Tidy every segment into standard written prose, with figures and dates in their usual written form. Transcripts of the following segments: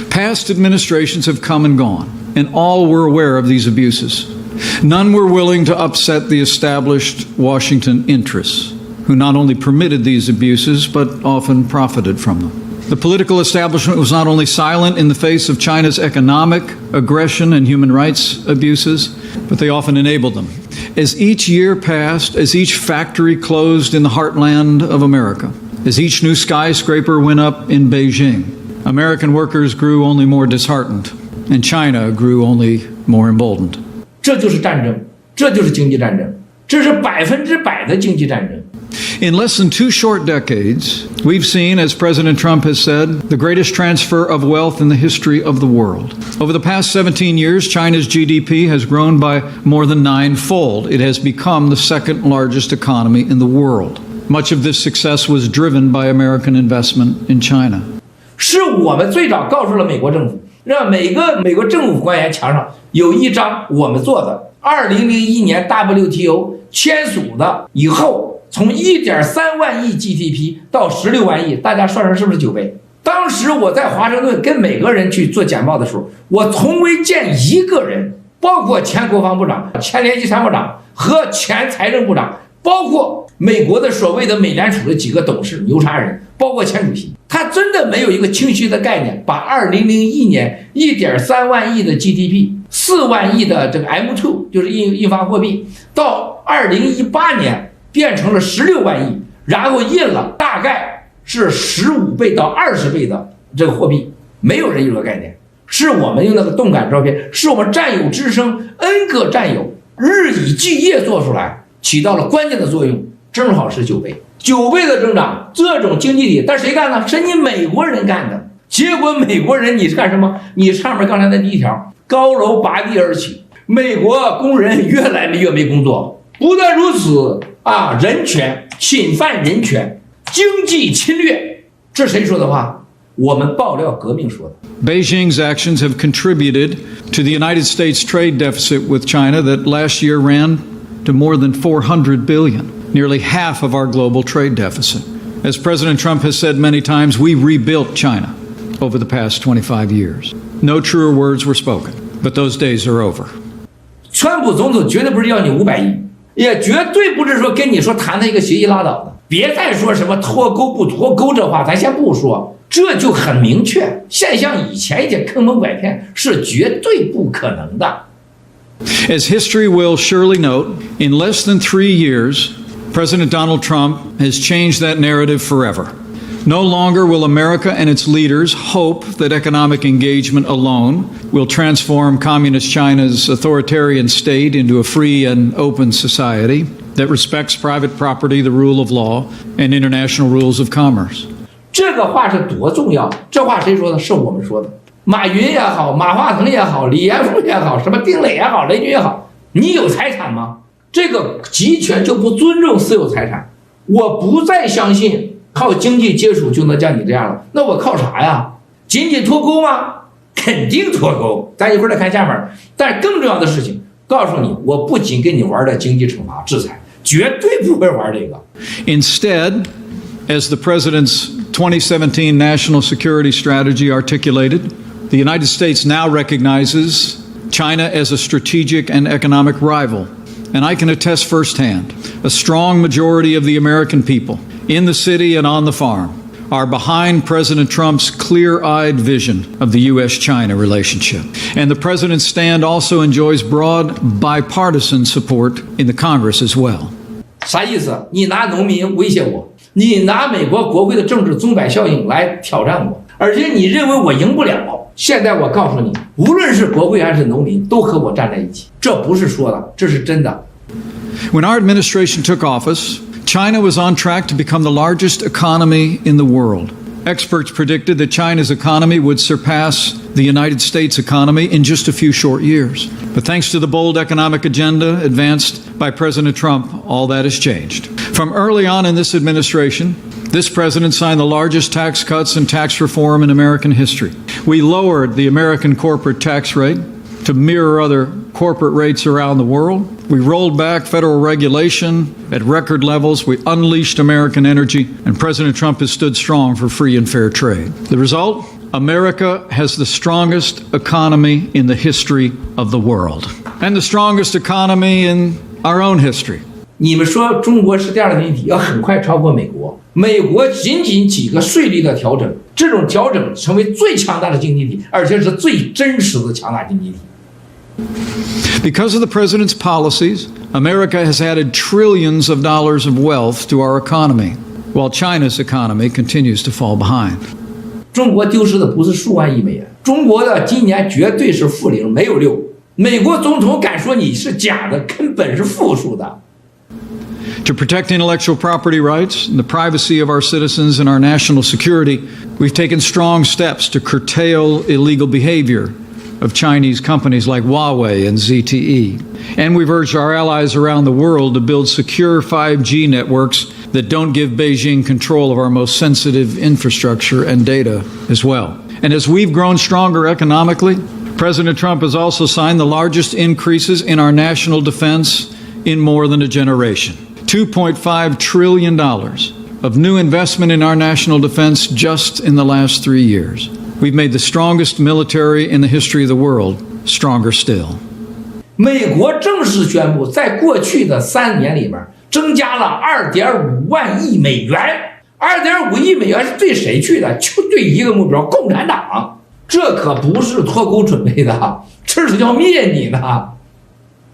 Past administrations have come and gone, and all were aware of these abuses. None were willing to upset the established Washington interests, who not only permitted these abuses, but often profited from them. The political establishment was not only silent in the face of China's economic aggression and human rights abuses, but they often enabled them. As each year passed, as each factory closed in the heartland of America, as each new skyscraper went up in Beijing, American workers grew only more disheartened, and China grew only more emboldened. 这就是战争，这就是经济战争，这是100%的经济战争。In less than 2 short decades, we've seen, as President Trump has said, the greatest transfer of wealth in the history of the world. Over the past 17 years, China's GDP has grown by more than 9-fold. It has become the second largest economy in the world. Much of this success was driven by American investment in China. 是我们最早告诉了美国政府，让每个美国政府官员墙上有一张我们做的2001年 WTO 签署的以后。从1.3万亿 GDP 到16万亿，大家算算是不是9倍？当时我在华盛顿跟每个人去做简报的时候，我从未见一个人，包括前国防部长、前联席参谋长和前财政部长，包括美国的所谓的美联储的几个董事、牛叉人，包括前主席，他真的没有一个清晰的概念，把2001年1.3万亿的 GDP、4万亿的这个 M2 就是印发货币，到2018年。变成了16万亿，然后印了大概是15倍到20倍的这个货币，没有人有这个概念，是我们用那个动感照片，是我们战友之声 N 个战友日以继夜做出来，起到了关键的作用，正好是9倍，9倍的增长，这种经济体，但谁干呢？是你美国人干的。结果美国人你是干什么？你上面刚才那第一条，高楼拔地而起，美国工人越来越没工作，不但如此。人权侵犯人权，经济侵略，这谁说的话？我们爆料革命说的。Beijing's actions have contributed to the United States trade deficit with China that last year ran to more than $400 billion, nearly half of our global trade deficit. As President Trump has said many times, we rebuilt China over the past 25 years. No truer words were spoken, but those days are over. 川普总统绝对不是要你500亿。也绝对不是说跟你说谈的一个协议拉倒的，别再说什么脱钩不脱钩这话，咱先不说，这就很明确，现象以前一些坑蒙拐骗是绝对不可能的。As history will surely note, in less than 3 years, President Donald Trump has changed that narrative forever. No longer will America and its leaders hope that economic engagement alone will transform Communist China's authoritarian state into a free and open society that respects private property, the rule of law, and international rules of commerce. 这个话是多重要？这话谁说的？是我们说的。马云也好，马化腾也好，李彦宏也好，什么丁磊也好，雷军也好，你有财产吗？这个集权就不尊重私有财产。我不再相信。靠经济接触就能像你这样了，那我靠啥呀？仅仅脱钩吗？肯定脱钩。咱一会儿再看下面。但是更重要的事情，告诉你，我不仅跟你玩的经济惩罚制裁，绝对不会玩这个。Instead, as the president's 2017 national security strategy articulated, the United States now recognizes China as a strategic and economic rival. And I can attest firsthand, a strong majority of the American people in the city and on the farm are behind President Trump's clear-eyed vision of the U.S.-China relationship. And the president's stand also enjoys broad bipartisan support in the Congress as well. 啥意思？你拿农民威胁我，你拿美国国会的政治钟摆效应来挑战我，而且你认为我赢不了。现在我告诉你，无论是国会还是农民，都和我站在一起。这不是说的，这是真的。When our administration took office, China was on track to become the largest economy in the world. Experts predicted that China's economy would surpass the United States economy in just a few short years. But thanks to the bold economic agenda advanced by President Trump, all that has changed. From early on in this administration, this president signed the largest tax cuts and tax reform in American history. We lowered the American corporate tax rate to mirror other corporate rates around the world. We rolled back federal regulation at record levels. We unleashed American energy, and President Trump has stood strong for free and fair trade. The result? America has the strongest economy in the history of the world, and the strongest economy in our own history. 你们说中国是第二大经济体，要很快超过美国。美国仅几个税率的调整，这种调整成为最强大的经济体，而且是最真实的强大经济体。Because of the president's policies, America has added trillions of dollars of wealth to our economy, while China's economy continues to fall behind. 中国丢失的不是数万亿美元，中国的今年绝对是负0，没有6。美国总统敢说你是假的，根本是负数的。To protect intellectual property rights and the privacy of our citizens and our national security, we've taken strong steps to curtail illegal behavior of Chinese companies like Huawei and ZTE. And we've urged our allies around the world to build secure 5G networks that don't give Beijing control of our most sensitive infrastructure and data as well. And as we've grown stronger economically, President Trump has also signed the largest increases in our national defense in more than a generation. $2.5 trillion of new investment in our national defense just in the last 3 years. We've made the strongest military in the history of the world stronger still. 美国正式宣布，在过去的3年里面增加了2.5万亿美元。2.5亿美元是对谁去的？就对一个目标，共产党。这可不是脱钩准备的，这是要灭你的。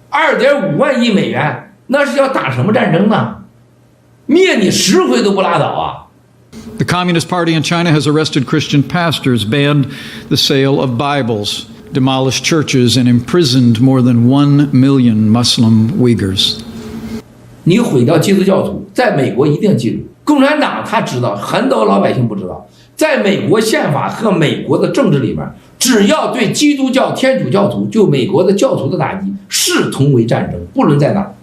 2.5万亿美元。那是要打什么战争呢？灭你10回都不拉倒啊！ The Communist Party in China has arrested Christian pastors, banned the sale of Bibles, demolished churches, and imprisoned more than 1 million Muslim Uyghurs. 你毁掉基督教徒，在美国一定记住，共产党他知道，很多老百姓不知道，在美国宪法和美国的政治里面，只要对基督教、天主教徒，就美国的教徒的打击，视同为战争，不论在哪儿。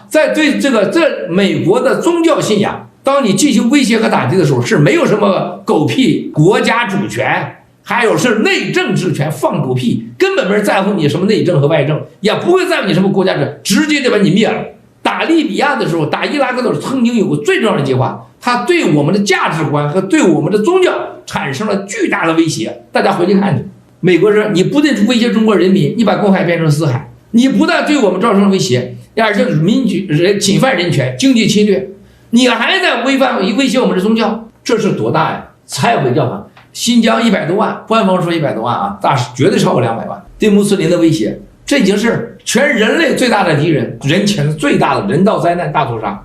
在对这美国的宗教信仰，当你进行威胁和打击的时候，是没有什么狗屁国家主权，还有是内政治权，放狗屁，根本没人在乎你什么内政和外政，也不会在乎你什么国家政，直接就把你灭了。打利比亚的时候，打伊拉克的时候，曾经有过最重要的计划，它对我们的价值观和对我们的宗教产生了巨大的威胁。大家回去看去，美国说你不但威胁中国人民，你把公海变成死海，你不但对我们造成了威胁。而且侵犯人权、经济侵略，你还在威胁我们的宗教，这是多大呀？拆毁教堂，新疆100多万，官方说100多万啊，但是绝对超过200万。对穆斯林的威胁，这已经是全人类最大的敌人，人前最大的人道灾难、大屠杀。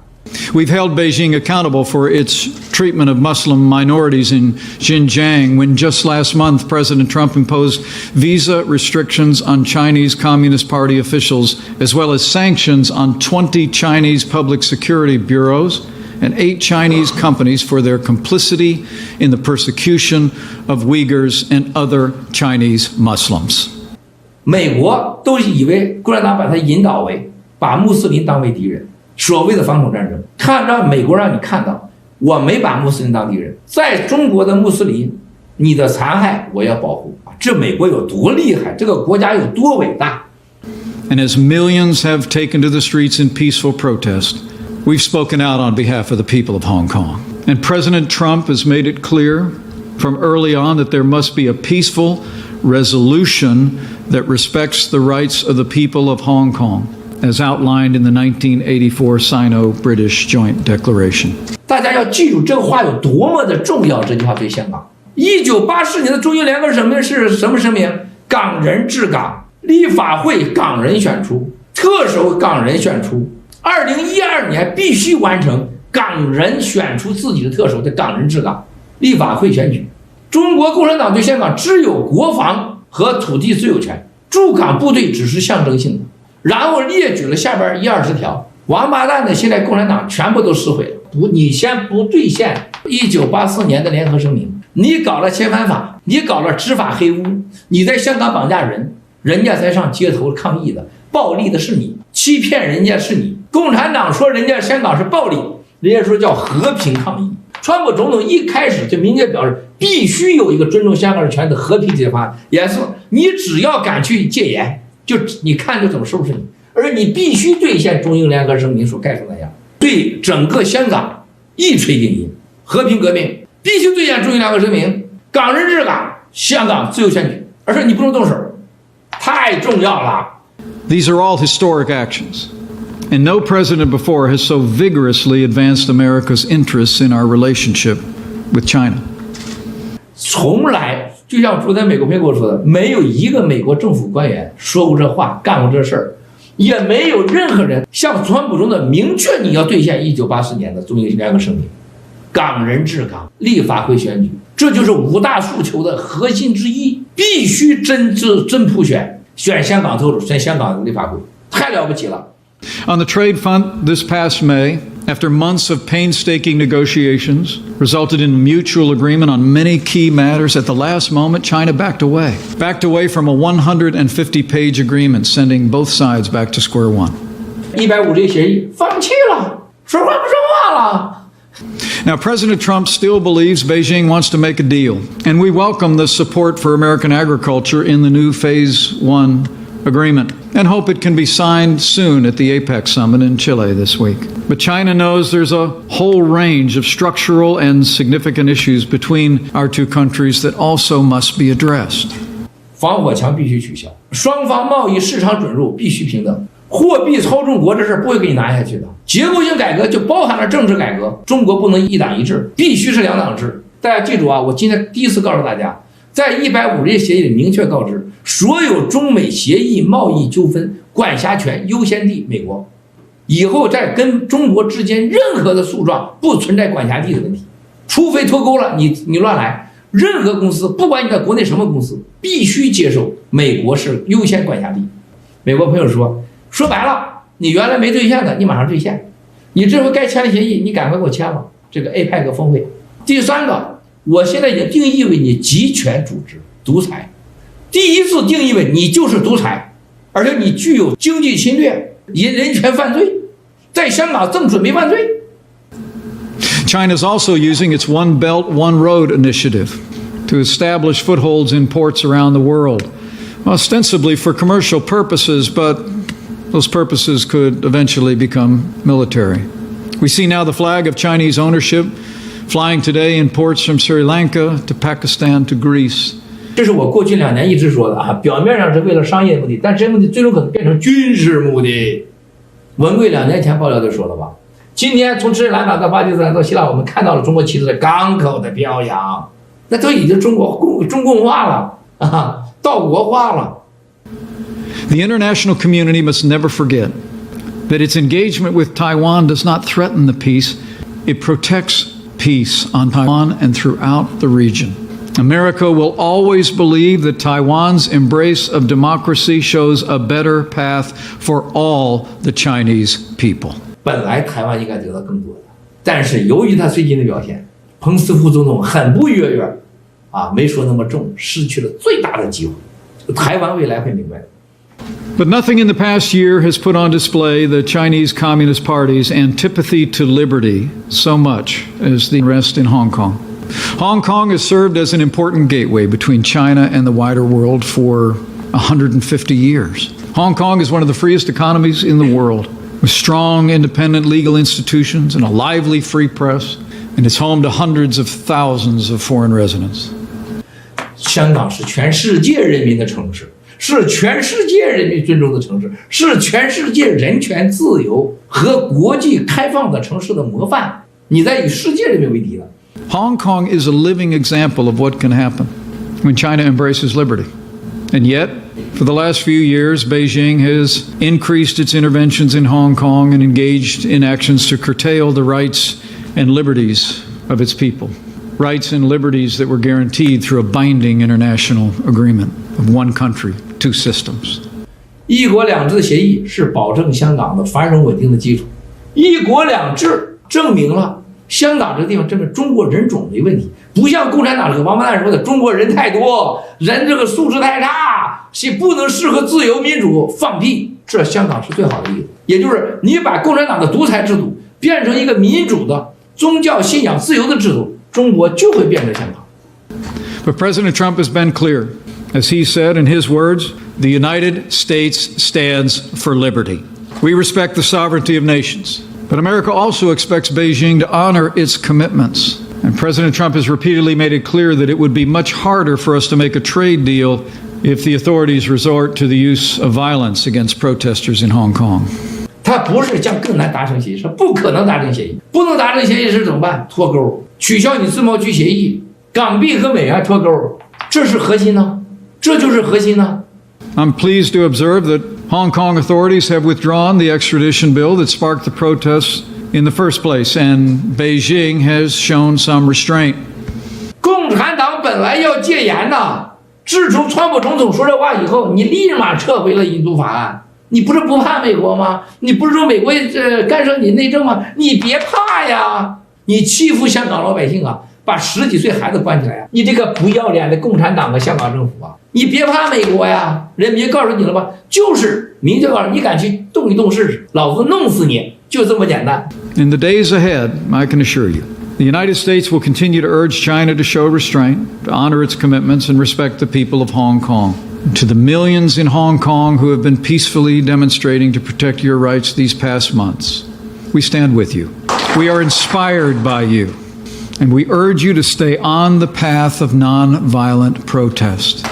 We've held Beijing accountable for its treatment of Muslim minorities in Xinjiang when just last month President Trump imposed visa restrictions on Chinese Communist Party officials as well as sanctions on 20 Chinese public security bureaus and 8 Chinese companies for their complicity in the persecution of Uyghurs and other Chinese Muslims. 美国都以为共产党把它引导为把穆斯林当为敌人。所谓的反恐战争，看让美国让你看到，我没把穆斯林当敌人，在中国的穆斯林，你的残害我要保护。这美国有多厉害，这个国家有多伟大。And as millions have taken to the streets in peaceful protest, we've spoken out on behalf of the people of Hong Kong. And President Trump has made it clear from early on that there must be a peaceful resolution that respects the rights of the people of Hong Kong.As outlined in the 1984 Sino-British Joint Declaration. 大家要记住这个话有多么的重要。这句话对香港，1984年的中英联合声明是什么声明？港人治港，立法会港人选出，特首港人选出。2012年必须完成港人选出自己的特首的港人治港，立法会选举。中国共产党对香港只有国防和土地所有权，驻港部队只是象征性的。然后列举了下边120条，王八蛋的现在共产党全部都撕毁了。你先不兑现1984年的联合声明，你搞了遣返法，你搞了执法黑屋，你在香港绑架人，人家才上街头抗议的，暴力的是你，欺骗人家是你。共产党说人家香港是暴力，人家说叫和平抗议，川普总统一开始就明确表示，必须有一个尊重香港人权的和平解决方案，也是你只要敢去戒严，就你看就怎么收拾你，而你必须兑现中英联合声明所概述那样，对整个香港一锤定音，和平革命必须兑现中英联合声明，港人治港，香港自由选举，而且你不能动手，太重要了。These are all historic actions, and no president before has so vigorously advanced America's interests in our relationship with China. 从来就像昨天美国朋友跟我说的，没有一个美国政府官员说过这话，干过这事儿，也没有任何人向川普总统明确你要兑现1984年的中英联合声明，港人治港，立法会选举，这就是5大诉求的核心之一，必须真普选，选香港特首，选香港的立法会，太了不起了。On the trade front, this past May, after months of painstaking negotiations, resulted in mutual agreement on many key matters. At the last moment, China backed away from a 150-page agreement, sending both sides back to square one. 150协议放弃了，说话不说话了。Now, President Trump still believes Beijing wants to make a deal, and we welcome the support for American agriculture in the new Phase 1 agreement and hope it can be signed soon at the APEC summit in Chile this week. But China knows there's a whole range of structural and significant issues between our two countries that also must be addressed. 防火墙必须取消，双方贸易市场准入必须平等，货币操纵国这事不会给你拿下去的。结构性改革就包含了政治改革，中国不能一党一制，必须是2党制。大家记住啊，我今天第一次告诉大家，在150页协议里明确告知，所有中美协议贸易纠纷管辖权优先地美国，以后在跟中国之间任何的诉状不存在管辖地的问题，除非脱钩了，你乱来。任何公司，不管你在国内什么公司，必须接受美国是优先管辖地。美国朋友说白了，你原来没兑现的，你马上兑现；你这回该签的协议，你赶快给我签了。这个 APEC 峰会。第三个，我现在已经定义为你集权组织独裁，第一次定义为你就是独裁，而且你具有经济侵略、人权犯罪，在香港正准备犯罪。China is also using its One Belt, One Road initiative to establish footholds in ports around the world, ostensibly for commercial purposes, but those purposes could eventually become military. We see now the flag of Chinese ownership flying today in ports from Sri Lanka to Pakistan to Greece. 这是我过去2年一直说的啊，表面上是为了商业目的，但这目的最终可能变成军事目的。文贵2年前爆料就说了吧，今天从斯里兰卡到巴基斯坦到希腊，我们看到了中国旗帜在港口的飘扬，那都已经中共化了啊，到国化了。The international community must never forget that its engagement with Taiwan does not threaten the peace, it protects peace on Taiwan and throughout the region. America will always believe that Taiwan's embrace of democracy shows a better path for all the Chinese people. 本来台湾应该得到更多的，但是由于他最近的表现，彭斯副总统很不悦悦啊，没说那么重，失去了最大的机会。台湾未来会明白的。But nothing in the past year has put on display the Chinese Communist Party's antipathy to liberty so much as the unrest in Hong Kong. Hong Kong has served as an important gateway between China and the wider world for 150 years. Hong Kong is one of the freest economies in the world, with strong independent legal institutions and a lively free press, and it's home to hundreds of thousands of foreign residents. 香港是全世界人民的城市，是全世界人民尊重的城市，是全世界人权自由和国际开放的城市的模范。你在与世界人民为敌了。Hong Kong is a living example of what can happen when China embraces liberty. And yet, for the last few years, Beijing has increased its interventions in Hong Kong and engaged in actions to curtail the rights and liberties of its people. Rights and liberties that were guaranteed through a binding international agreement of one country, two systems. 一国两制协议是保证香港的繁荣稳定的基础。一国两制证明了香港这个地方证明中国人种没问题，不像共产党这个王八蛋说的中国人太多，人这个素质太差，是不能适合自由民主，放屁！这香港是最好的例子。也就是你把共产党的独裁制度变成一个民主的宗教信仰自由的制度，中国就会变成香港。 But President Trump has been clear. As he said in his words, the United States stands for liberty. We respect the sovereignty of nations. But America also expects Beijing to honor its commitments. And President Trump has repeatedly made it clear that it would be much harder for us to make a trade deal if the authorities resort to the use of violence against protesters in Hong Kong. 他不是将更难达成协议，是不可能达成协议。不能达成协议是怎么办？脱钩，取消你自贸区协议，港币和美元脱钩，这是核心呢，这就是核心呢。I'm pleased to observe that Hong Kong authorities have withdrawn the extradition bill that sparked the protests in the first place, and Beijing has shown some restraint. 共产党本来要戒严的，自从川普总统说这话以后，你立马撤回了引渡法案。你不是不怕美国吗？你不是说美国干涉你内政吗？你别怕呀！你欺负香港老百姓啊，把10几岁孩子关起来呀！你这个不要脸的共产党和香港政府啊！你别怕美国呀！人民告诉你了吧？就是明确告诉你，敢去动一动试试，老子弄死你，就这么简单。In the days ahead, I can assure you, the United States will continue to urge China to show restraint, to honor its commitments, and respect the people of Hong Kong. To the millions in Hong Kong who have been peacefully demonstrating to protect your rights these past months, we stand with you. We are inspired by you, and we urge you to stay on the path of nonviolent protest.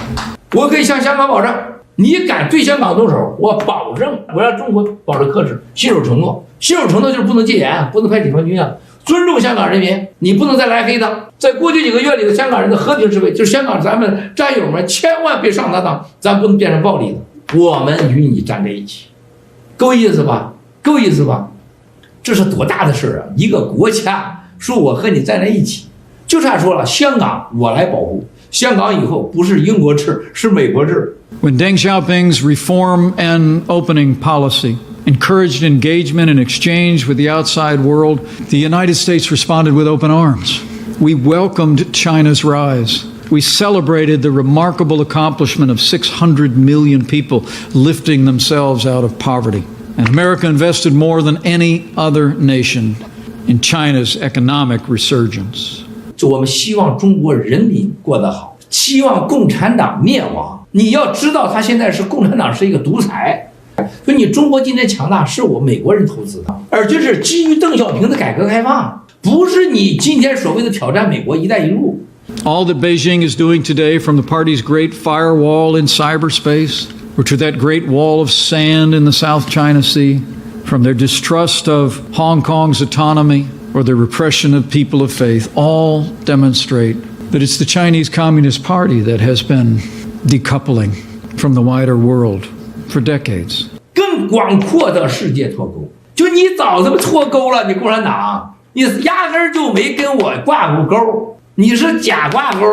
我可以向香港保证，你敢对香港动手，我保证我让中国保持克制，信守承诺。信守承诺就是不能戒严，不能派解放军啊，尊重香港人民，你不能再来黑的。在过去几个月里的香港人的和平示威，就是香港咱们战友们千万别上他当，咱不能变成暴力的。我们与你站在一起，够意思吧？够意思吧？这是多大的事啊！一个国家说我和你站在一起，就差说了，香港我来保护。香港以后不是英国制，是美国制。When Deng Xiaoping's reform and opening policy encouraged engagement and exchange with the outside world, the United States responded with open arms. We welcomed China's rise. We celebrated the remarkable accomplishment of 600 million people lifting themselves out of poverty. And America invested more than any other nation in China's economic resurgence. 就我们希望中国人民过得好，希望共产党灭亡。你要知道，他现在是共产党是一个独裁。所以你中国今天强大是我美国人投资的，而且是基于邓小平的改革开放，不是你今天所谓的挑战美国一带一路。All that Beijing is doing today, from the party's great firewall in cyberspace, or to that great wall of sand in the South China Sea, from their distrust of Hong Kong's autonomy or their repression of people of faith, all demonstrate that it's the Chinese Communist Party that has been decoupling from the wider world for decades. 更广阔的世界脱钩，就你早这么脱钩了，你共产党，你压根儿就没跟我挂过钩，你是假挂钩。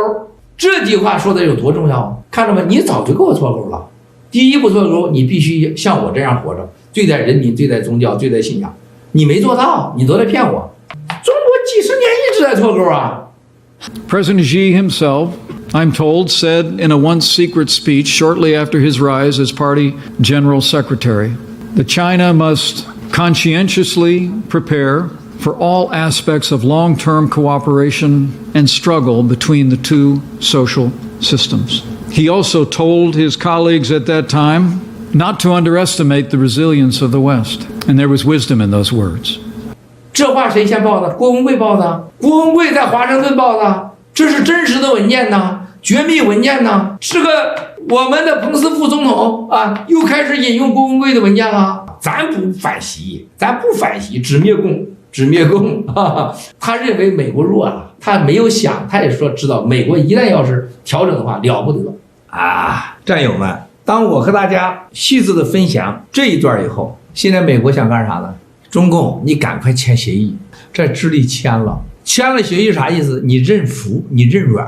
这句话说的有多重要？看着没？你早就跟我脱钩了。第一步脱钩，你必须像我这样活着，对待人民，对待宗教，对待信仰。你没做到，你都在骗我。中国几十年一直在脱钩啊。President Xi himself, I'm told, said in a once secret speech shortly after his rise as party general secretary that China must conscientiously prepare for all aspects of long-term cooperation and struggle between the two social systems. He also told his colleagues at that time not to underestimate the resilience of the West, and there was wisdom in those words. 这话谁先报的？郭文贵报的。郭文贵在华盛顿报的，这是真实的文件呐，绝密文件呐。这个我们的彭斯副总统啊，又开始引用郭文贵的文件了。咱不反袭，只灭共啊！他认为美国弱了，他没有想，他也说知道美国一旦要是调整的话，了不得啊！战友们，当我和大家细致的分享这一段以后，现在美国想干啥呢？中共，你赶快签协议，这智利签了协议啥意思？你认服，你认软。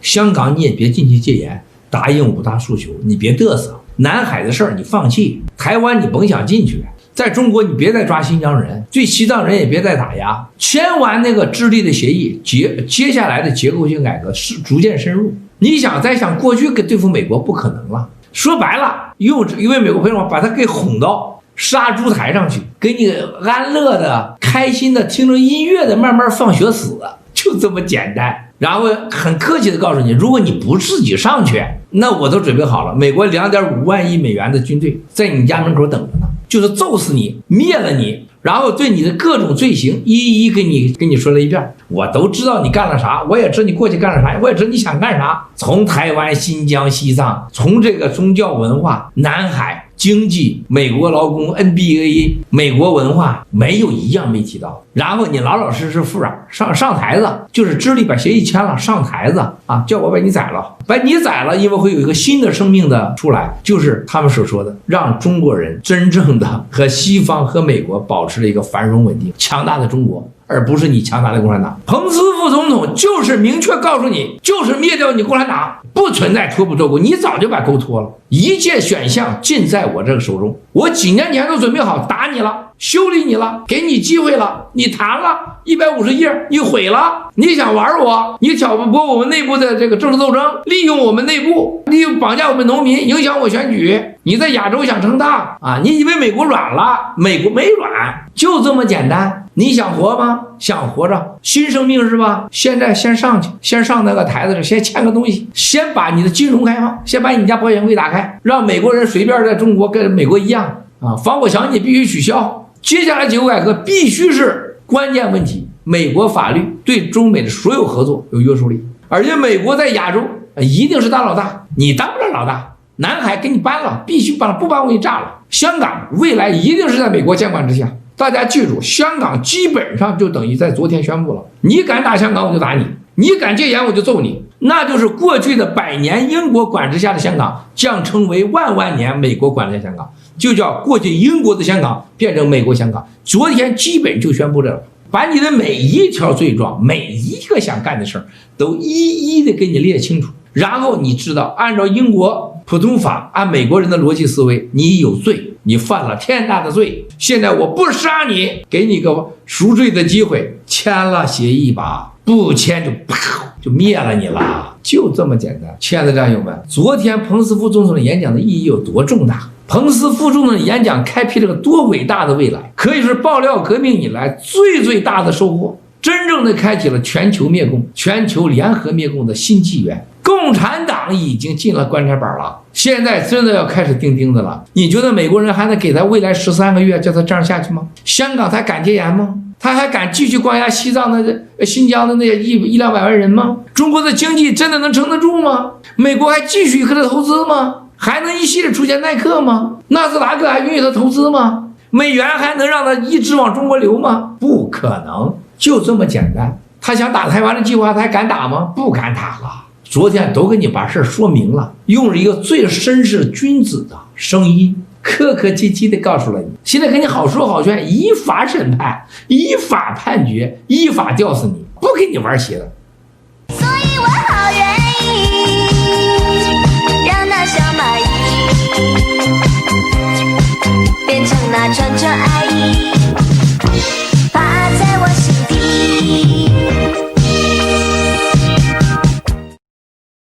香港你也别进去戒严，答应5大诉求，你别嘚瑟。南海的事儿你放弃，台湾你甭想进去，在中国你别再抓新疆人，对西藏人也别再打压。签完那个智利的协议，接下来的结构性改革是逐渐深入。你想再想过去跟对付美国不可能了，说白了，用一位美国朋友把他给哄到杀猪台上去，给你安乐的开心的听着音乐的慢慢放学死，就这么简单。然后很客气的告诉你，如果你不自己上去，那我都准备好了，美国2.5万亿美元的军队在你家门口等着呢，就是揍死你，灭了你，然后对你的各种罪行一一给你说了一遍。我都知道你干了啥，我也知道你过去干了啥，我也知道你想干啥。从台湾、新疆、西藏，从这个宗教文化、南海经济、美国劳工、NBA、美国文化，没有一样没提到。然后你老老实实服软，上台子，就是支离把协议签了，上台子啊，叫我把你宰了，把你宰了，因为会有一个新的生命的出来，就是他们所说的，让中国人真正的和西方和美国保持了一个繁荣稳定、强大的中国。而不是你强大的共产党。彭斯副总统就是明确告诉你，就是灭掉你共产党，不存在脱不脱钩，你早就把钩脱了，一切选项尽在我这个手中。我几年前都准备好打你了，修理你了，给你机会了，你谈了150页，你毁了，你想玩我，你挑拨我们内部的这个政治斗争，利用我们内部，利用绑架我们农民，影响我选举。你在亚洲想成大啊？你以为美国软了？美国没软，就这么简单。你想活吗？想活着，新生命是吧？现在先上去，先上那个台子上，先签个东西，先把你的金融开放，先把你家保险柜打开，让美国人随便在中国跟美国一样啊，防火墙你必须取消。接下来几个改革必须是关键问题，美国法律对中美的所有合作有约束力，而且美国在亚洲一定是大老大，你当不了老大。南海给你搬了，必须搬了，不搬我给你炸了。香港未来一定是在美国监管之下。大家记住，香港基本上就等于在昨天宣布了，你敢打香港我就打你，你敢戒严我就揍你。那就是过去的100年英国管制下的香港将成为万年美国管制下香港，就叫过去英国的香港变成美国香港。昨天基本就宣布这了，把你的每一条罪状，每一个想干的事儿都一一的给你列清楚。然后你知道，按照英国普通法，按美国人的逻辑思维，你有罪，你犯了天大的罪，现在我不杀你，给你个赎罪的机会，签了协议吧，不签就啪就灭了你了，就这么简单。亲爱的战友们，昨天彭斯副总统的演讲的意义有多重大？彭斯副总统的演讲开辟了个多伟大的未来，可以是爆料革命以来最大的收获，真正的开启了全球灭共、全球联合灭共的新纪元。共产党已经进了棺材板了，现在真的要开始钉钉子了。你觉得美国人还能给他未来13个月叫他这样下去吗？香港他敢戒严吗？他还敢继续关押西藏的、新疆的那些100-200万人吗？中国的经济真的能撑得住吗？美国还继续和他投资吗？还能一系列出现耐克吗？纳斯达克还允许他投资吗？美元还能让他一直往中国流吗？不可能，就这么简单。他想打台湾的计划，他还敢打吗？不敢打了。昨天都给你把事说明了，用了一个最绅士君子的声音，客客气气的告诉了你。现在给你好说好劝，依法审判，依法判决，依法吊死你，不给你玩邪的。